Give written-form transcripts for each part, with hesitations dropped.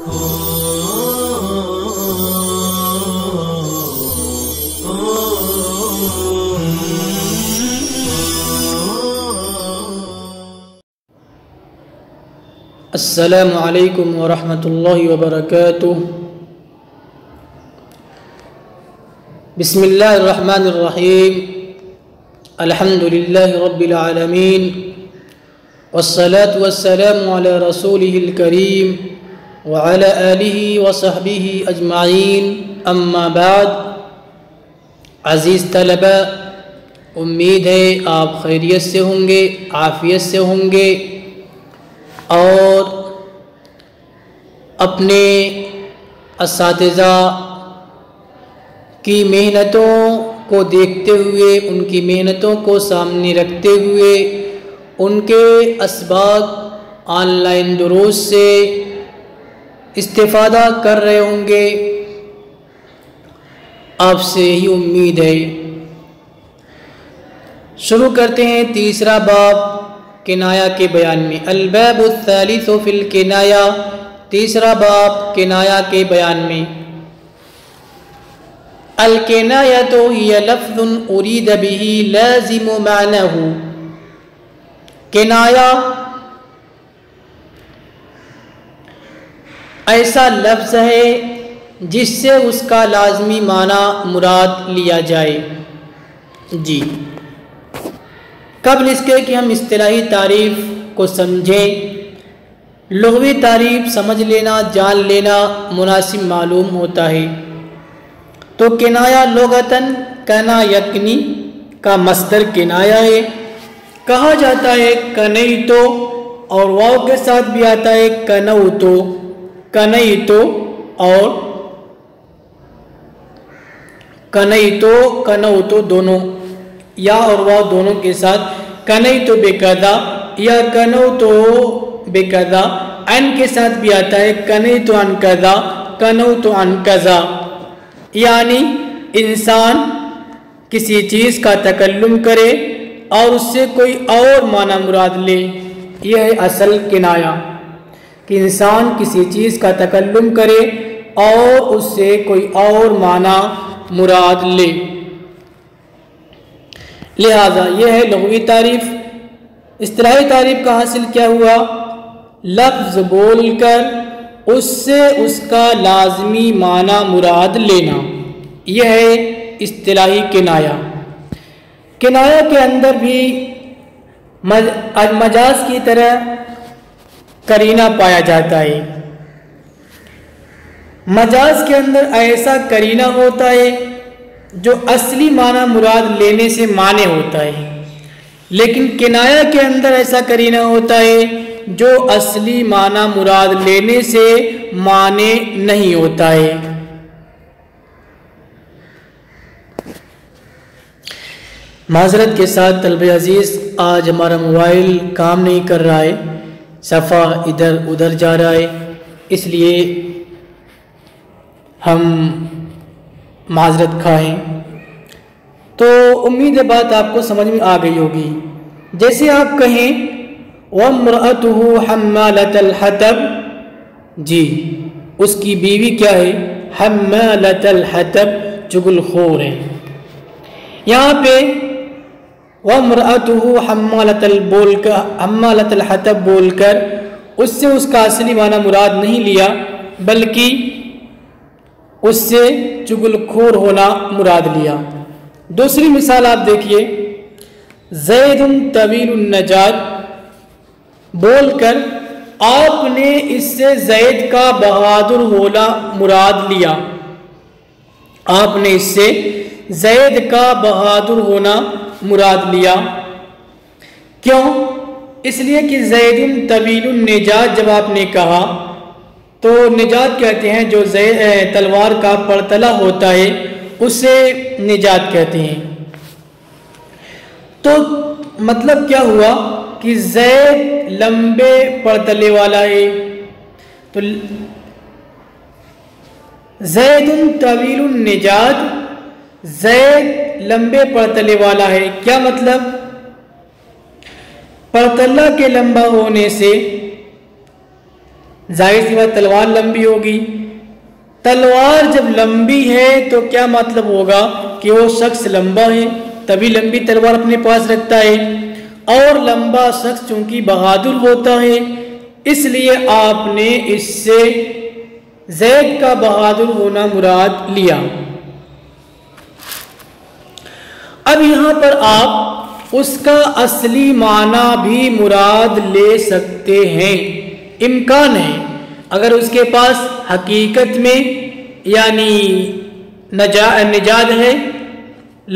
السلام علیکم ورحمۃ اللہ وبرکاتہ۔ بسم اللہ الرحمن الرحیم، الحمد للہ رب العالمین، والصلاة والسلام علی رسولہ الکریم وعلی آلہ وصحبہ اجمعین، اما بعد۔ عزیز طلبہ، امید ہے آپ خیریت سے ہوں گے، عافیت سے ہوں گے، اور اپنے اساتذہ کی محنتوں کو دیکھتے ہوئے، ان کی محنتوں کو سامنے رکھتے ہوئے، ان کے اسباق آن لائن دروس سے استفادہ کر رہے ہوں گے، آپ سے یہی امید ہے۔ شروع کرتے ہیں تیسرا باب کنایہ کے بیان میں۔ الباب الثالث فی الکنایہ، تیسرا باب کنایہ کے بیان میں۔ الکنایۃ ہی لفظ ارید بہ لازم معنہ، کنایہ ایسا لفظ ہے جس سے اس کا لازمی معنی مراد لیا جائے۔ جی، قبل اس کے کہ ہم اصطلاحی تعریف کو سمجھیں، لغوی تعریف سمجھ لینا، جان لینا مناسب معلوم ہوتا ہے۔ تو کنایہ لغتاً کنا یکنی کا مصدر کنایہ ہے، کہا جاتا ہے کنیتو، اور واو کے ساتھ بھی آتا ہے کنوتو، کنیتو اور کنیتو کنوتو دونوں، یا اور واو دونوں کے ساتھ، کنیتو بکذا یا کنوتو بکذا، عن کے ساتھ بھی آتا ہے کنیتو عن کذا، کنوتو عن کذا، یعنی انسان کسی چیز کا تکلم کرے اور اس سے کوئی اور معنی مراد لے، یہ ہے اصل کنایہ، کہ انسان کسی چیز کا تکلم کرے اور اس سے کوئی اور معنی مراد لے۔ لہذا یہ ہے لغوی تعریف۔ اصطلاحی تعریف کا حاصل کیا ہوا؟ لفظ بول کر اس سے اس کا لازمی معنی مراد لینا، یہ ہے اصطلاحی کنایہ۔ کنایہ کے اندر بھی مجاز کی طرح قرینہ پایا جاتا ہے۔ مجاز کے اندر ایسا قرینہ ہوتا ہے جو اصلی معنی مراد لینے سے مانع ہوتا ہے، لیکن کنایہ کے اندر ایسا قرینہ ہوتا ہے جو اصلی معنی مراد لینے سے مانع نہیں ہوتا ہے۔ معذرت کے ساتھ طلبہ عزیز، آج ہمارا موبائل کام نہیں کر رہا ہے، صفحہ ادھر ادھر جا رہا ہے، اس لیے ہم معذرت خواہیں۔ تو امید ہے بات آپ کو سمجھ میں آ گئی ہوگی۔ جیسے آپ کہیں وَامْرَأَتُهُ حَمَّالَةَ الْحَطَبِ، جی اس کی بیوی کیا ہے؟ حمالۃ الحطب، چغل خور ہے۔ یہاں پہ وَامْرَأَتُهُ حَمَّالَةَ الْحَطَبِ بول کر اس سے اس کا اصلی معنی مراد نہیں لیا، بلکہ اس سے چغل خور ہونا مراد لیا۔ دوسری مثال آپ دیکھیے، زید طویل النجاد بول کر آپ نے اس سے زید کا بہادر ہونا مراد لیا، آپ نے اس سے زید کا بہادر ہونا مراد لیا۔ کیوں؟ اس لیے کہ زید طویل النجاد جب آپ نے کہا تو نجات کہتے ہیں جو تلوار کا پرتلا ہوتا ہے اسے نجات کہتے ہیں۔ تو مطلب کیا ہوا کہ زید لمبے پرتلے والا ہے، تو زید طویل النجات، زید لمبے پرتلے والا ہے، کیا مطلب؟ پرتلہ کے لمبا ہونے سے ظاہر سی بات تلوار لمبی ہوگی. تلوار جب لمبی ہے تو کیا مطلب ہوگا کہ وہ شخص لمبا ہے تبھی لمبی تلوار اپنے پاس رکھتا ہے, اور لمبا شخص چونکہ بہادر ہوتا ہے اس لیے آپ نے اس سے زید کا بہادر ہونا مراد لیا. اب یہاں پر آپ اس کا اصلی معنی بھی مراد لے سکتے ہیں. امکان ہے اگر اس کے پاس حقیقت میں یعنی نجاد ہے,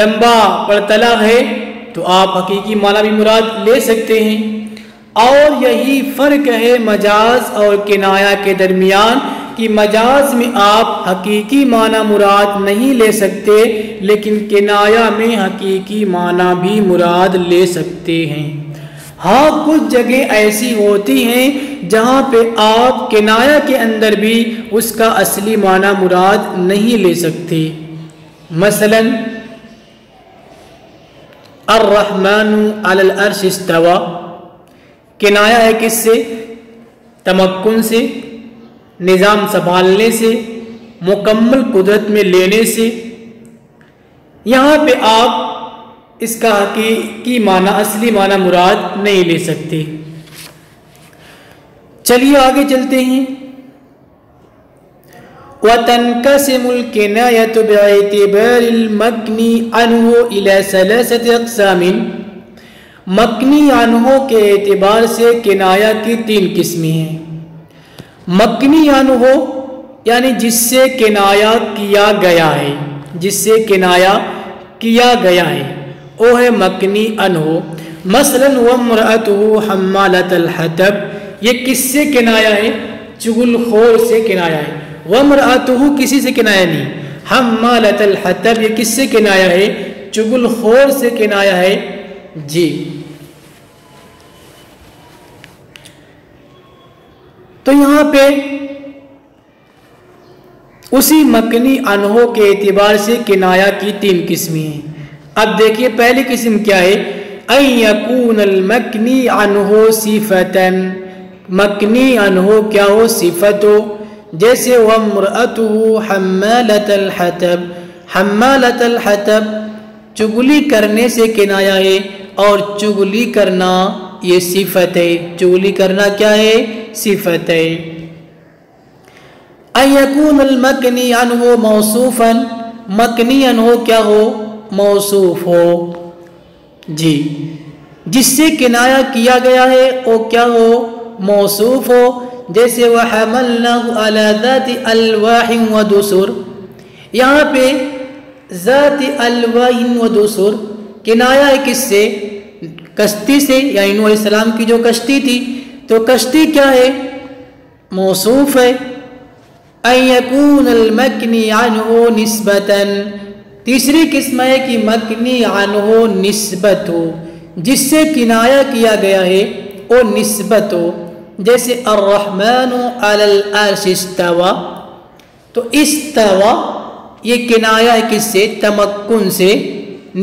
لمبا پرتلا ہے, تو آپ حقیقی معنی بھی مراد لے سکتے ہیں. اور یہی فرق ہے مجاز اور کنایہ کے درمیان کہ مجاز میں آپ حقیقی معنی مراد نہیں لے سکتے لیکن کنایہ میں حقیقی معنی بھی مراد لے سکتے ہیں. ہاں کچھ جگہ ایسی ہوتی ہیں جہاں پہ آپ کنایہ کے اندر بھی اس کا اصلی معنی مراد نہیں لے سکتے. مثلا الرحمن علی العرش استوى, کنایہ ہے کس سے؟ تمکن سے, نظام سنبھالنے سے, مکمل قدرت میں لینے سے. یہاں پہ آپ اس کا حقیقی معنی اصلی معنی مراد نہیں لے سکتے. چلیے آگے چلتے ہیں. وَتَنْقَسِمُ الْكِنَایَةُ بِاعْتِبَارِ الْمَكْنِي عَنْهُ إِلَى ثَلَاثَةِ أَقْسَامٍ. مکنی عنہ کے اعتبار سے کنایہ کی 3 قسمیں ہیں. مکنی عنہ یعنی جس سے کنایہ کیا گیا ہے, جس سے کنایہ کیا گیا ہے وہ ہے مکنی عنہ. مثلا وَامْرَأَتُهُ حَمَّالَةَ الْحَطَبِ, یہ کس سے کنایہ ہے؟ چغل خور سے کنایہ ہے. وَامْرَأَتُهُ کسی سے کنایہ نہیں. حَمَّالَةَ الْحَطَبِ یہ کس سے کنایہ ہے؟ چغل خور سے کنایہ ہے. جی تو یہاں پہ اسی مکنی عنہ کے اعتبار سے کنایہ کی 3 قسمیں ہیں. اب دیکھیے پہلی قسم کیا ہے؟ ان یکون المکنی عنہ صفتاً, مکنی عنہ کیا ہو؟ صفت ہو. جیسے وَامْرَأَتُهُ حَمَّالَةَ الْحَطَبِ, حَمَّالَةَ الْحَطَبِ چغلی کرنے سے کنایہ ہے, اور چغلی کرنا یہ صفت ہے. چغلی کرنا کیا ہے؟ صفت ہے. ان یکون المکنی عنہ موصوفا, مکنی عنہ کیا ہو؟ موصوف ہو. جی جس سے کنایہ کیا گیا ہے وہ کیا ہو؟ موصوف ہو. جیسے وَحَمَلْنَاهُ عَلَى ذَاتِ أَلْوَاحٍ وَدُسُرٍ, یہاں پہ ذات الواح و دسر کنایہ ہے کس سے؟ کشتی سے, یعنی نوح علیہ السلام کی جو کشتی تھی, تو کشتی کیا ہے؟ موصوف ہے. ان یکون المکنی عنہ نسبتاً, تیسری قسم ہے کہ مکنی عنہ نسبت ہو, جس سے کنایہ کیا گیا ہے وہ نسبت ہو. جیسے الرحمن علی العرش استوى, تو استوى یہ کنایہ ہے کس سے؟ تمکن سے,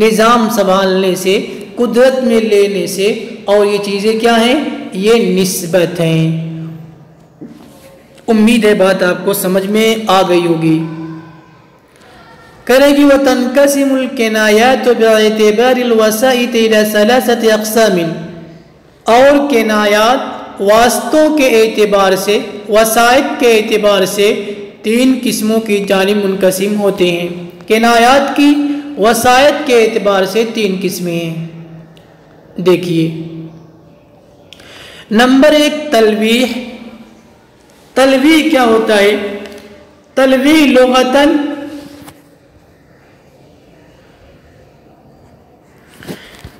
نظام سنبھالنے سے, قدرت میں لینے سے. اور یہ چیزیں کیا ہیں؟ یہ نسبت ہیں. امید ہے بات آپ کو سمجھ میں آ گئی ہوگی. کرے گی وَتَنْقَسِمُ الْكِنَایَاتُ بِاعْتِبَارِ الْوَسَائِطِ إِلَى ثَلَاثَةِ أَقْسَامٍ, اور کنایات واسطوں کے اعتبار سے, وسائط کے اعتبار سے 3 قسموں کی جانب منقسم ہوتے ہیں. کنایات کی وسائط کے اعتبار سے 3 قسمیں ہیں. دیکھیے نمبر 1 تلویح. تلویح کیا ہوتا ہے؟ تلویح لغتاً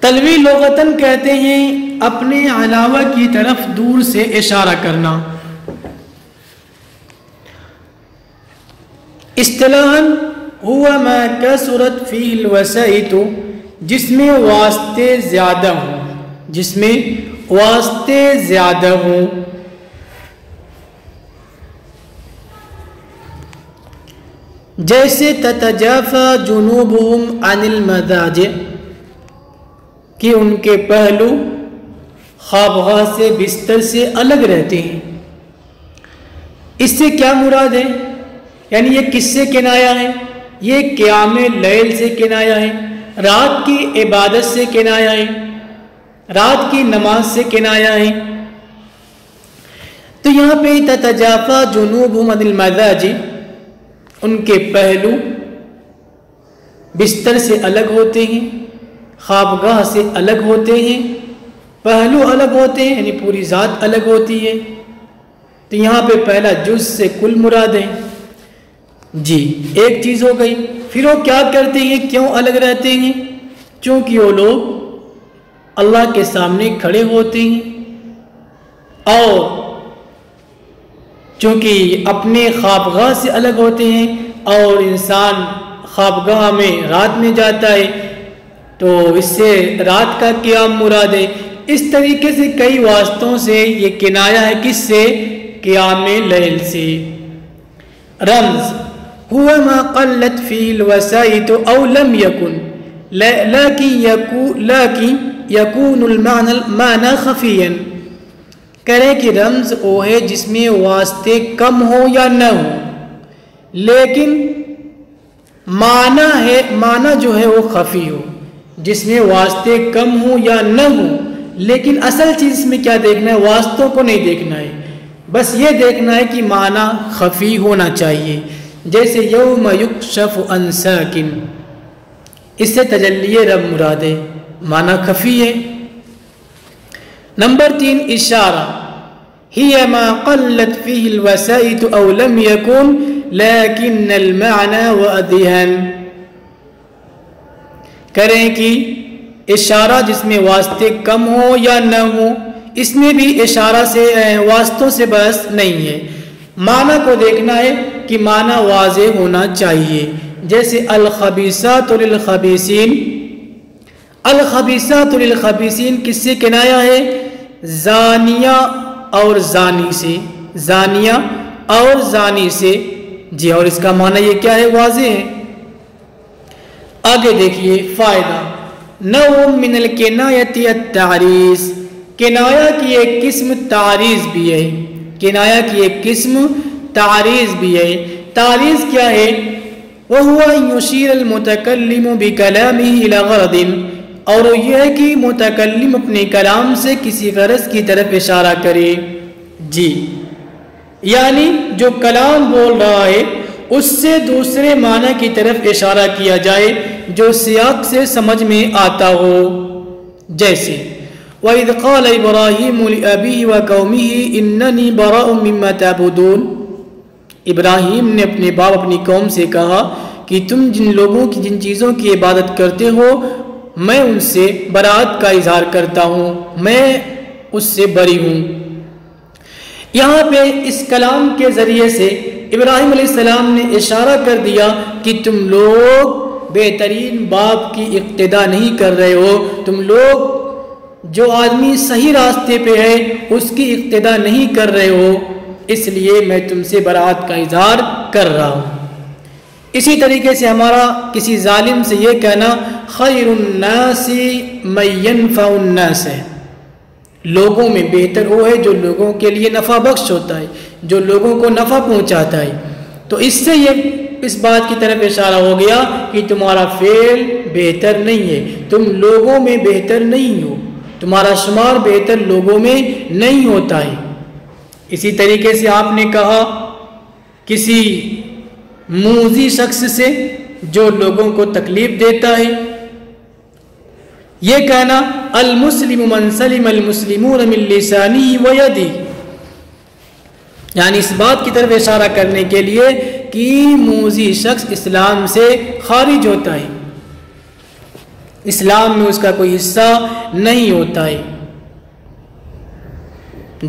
تلویح لغتاً کہتے ہیں اپنے علاوہ کی طرف دور سے اشارہ کرنا. اصطلاحاً ہوا ما کثرت فیہ الوسائط, جس میں واسطے زیادہ ہوں, جس میں واسطے زیادہ ہوں. جیسے تتجافى جنوبهم عن المضاجع, کہ ان کے پہلو خوابگاہ سے بستر سے الگ رہتے ہیں. اس سے کیا مراد ہے؟ یعنی یہ کس سے کنایا ہے؟ یہ قیام لیل سے کنایا ہے، رات کی عبادت سے کنایا ہے، رات کی نماز سے کنایا ہے۔ تو یہاں پہ تتجافا جنوبہم عن المضاجع، ان کے پہلو بستر سے الگ ہوتے ہیں، خوابگاہ سے الگ ہوتے ہیں، پہلو الگ ہوتے ہیں، یعنی پوری ذات الگ ہوتی ہے۔ تو یہاں پہ پہلا جز سے کل مراد ہے۔ جی ایک چیز ہو گئی۔ پھر وہ کیا کرتے ہیں، کیوں الگ رہتے ہیں؟ چونکہ وہ لوگ اللہ کے سامنے کھڑے ہوتے ہیں، اور چونکہ اپنے خوابگاہ سے الگ ہوتے ہیں، اور انسان خوابگاہ میں رات میں جاتا ہے تو اس سے رات کا قیام مراد ہے۔ اس طریقے سے کئی واسطوں سے یہ کنایا ہے، کس سے؟ قیام لیل سے۔ رمز هو ما قلت فيه الوسائط او لم يكن لكن يكون المعنى خفيا، کرے کہ رمز وہ ہے جس میں واسطے کم ہو یا نہ ہو، لیکن معنی جو ہے وہ خفی ہو۔ جس میں واسطے کم ہو یا نہ ہو، لیکن اصل چیز میں کیا دیکھنا ہے؟ واسطوں کو نہیں دیکھنا ہے، بس یہ دیکھنا ہے کہ معنی خفی ہونا چاہیے۔ جیسے یوم یکشف عن ساکن، اس سے تجلی رب مراد ہے، معنی خفی ہے۔ نمبر 3 اشارہ، ہی ما قلت فیہ الوسائط او لم یکن لیکن المعنی وادہن، کریں کہ اشارہ جس میں واسطے کم ہو یا نہ ہو، اس میں بھی اشارہ سے واسطوں سے بس نہیں ہے، معنی کو دیکھنا ہے کہ معنی واضح ہونا چاہیے۔ جیسے الخبیثات للخبیثین، الخبیثات للخبیثین کس سے کنایا ہے؟ زانیہ اور زانی سے، زانیہ اور زانی سے۔ جی اور اس کا معنی یہ کیا ہے؟ واضح ہے۔ آگے دیکھیے فائدہ، نوع من الکنایۃ التعریض، کنایا کی ایک قسم تعریض بھی ہے، کنایا کی ایک قسم تعریض بھی ہے۔ تعریض کیا ہے؟ وَهُوَ أَن يُشِيرَ الْمُتَكَلِّمُ بِكَلَامِهِ إِلَى غَرَضٍ، اور یہ ہے کہ متکلم اپنے کلام سے کسی غرض کی طرف اشارہ کرے۔ جی یعنی جو کلام بول رہا ہے اس سے دوسرے معنی کی طرف اشارہ کیا جائے جو سیاق سے سمجھ میں آتا ہو۔ جیسے وَإِذْ قَالَ إِبْرَاهِيمُ لِأَبِيهِ وَقَوْمِهِ إِنَّنِي بَرَاءٌ مِّمَّا تَعْبُدُونَ، ابراہیم نے اپنے باپ اپنی قوم سے کہا کہ تم جن لوگوں کی جن چیزوں کی عبادت کرتے ہو میں ان سے برات کا اظہار کرتا ہوں، میں اس سے بری ہوں۔ یہاں پہ اس کلام کے ذریعے سے ابراہیم علیہ السلام نے اشارہ کر دیا کہ تم لوگ بہترین باپ کی اقتداء نہیں کر رہے ہو، تم لوگ جو آدمی صحیح راستے پہ ہے اس کی اقتداء نہیں کر رہے ہو، اس لیے میں تم سے برات کا اظہار کر رہا ہوں۔ اسی طریقے سے ہمارا کسی ظالم سے یہ کہنا خیر الناس من ينفع الناس ہے، لوگوں میں بہتر وہ ہے جو لوگوں کے لیے نفع بخش ہوتا ہے، جو لوگوں کو نفع پہنچاتا ہے۔ تو اس سے یہ اس بات کی طرف اشارہ ہو گیا کہ تمہارا فعل بہتر نہیں ہے، تم لوگوں میں بہتر نہیں ہو، تمہارا شمار بہتر لوگوں میں نہیں ہوتا ہے۔ اسی طریقے سے آپ نے کہا کسی موذی شخص سے جو لوگوں کو تکلیف دیتا ہے، یہ کہنا المسلم من سلم المسلمون من لسانه ویدہ، یعنی اس بات کی طرف اشارہ کرنے کے لیے کہ موذی شخص اسلام سے خارج ہوتا ہے، اسلام میں اس کا کوئی حصہ نہیں ہوتا ہے۔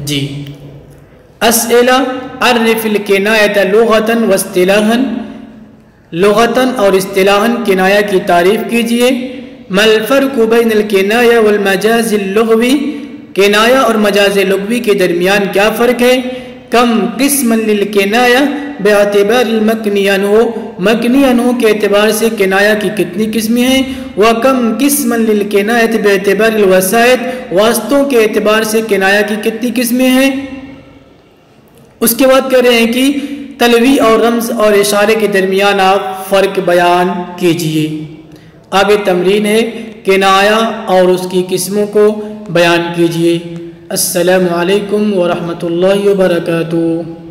جی اسئلہ عرف الکنایۃ لغتاً و اصطلاحاً، لغتاً اور اصطلاحاً کنایہ کی تعریف کیجئے۔ ما الفرق بین الکنایہ والمجاز اللغوی، کنایہ اور مجاز لغوی کے درمیان کیا فرق ہے؟ کم قسما للکنایہ باعتبار المکنی عنہ، مکنی عنہ کے اعتبار سے کنایہ کی کتنی قسمیں ہیں؟ وکم قسما للکنایۃ باعتبار الوسائط، واسطوں کے اعتبار سے کنایہ کی کتنی قسمیں ہیں؟ اس کے بعد کہہ رہے ہیں کہ تلوی اور رمز اور اشارے کے درمیان آپ فرق بیان کیجئے۔ آگے تمرین ہے، کنایہ اور اس کی قسموں کو بیان کیجئے۔ السلام علیکم ورحمۃ اللہ وبرکاتہ۔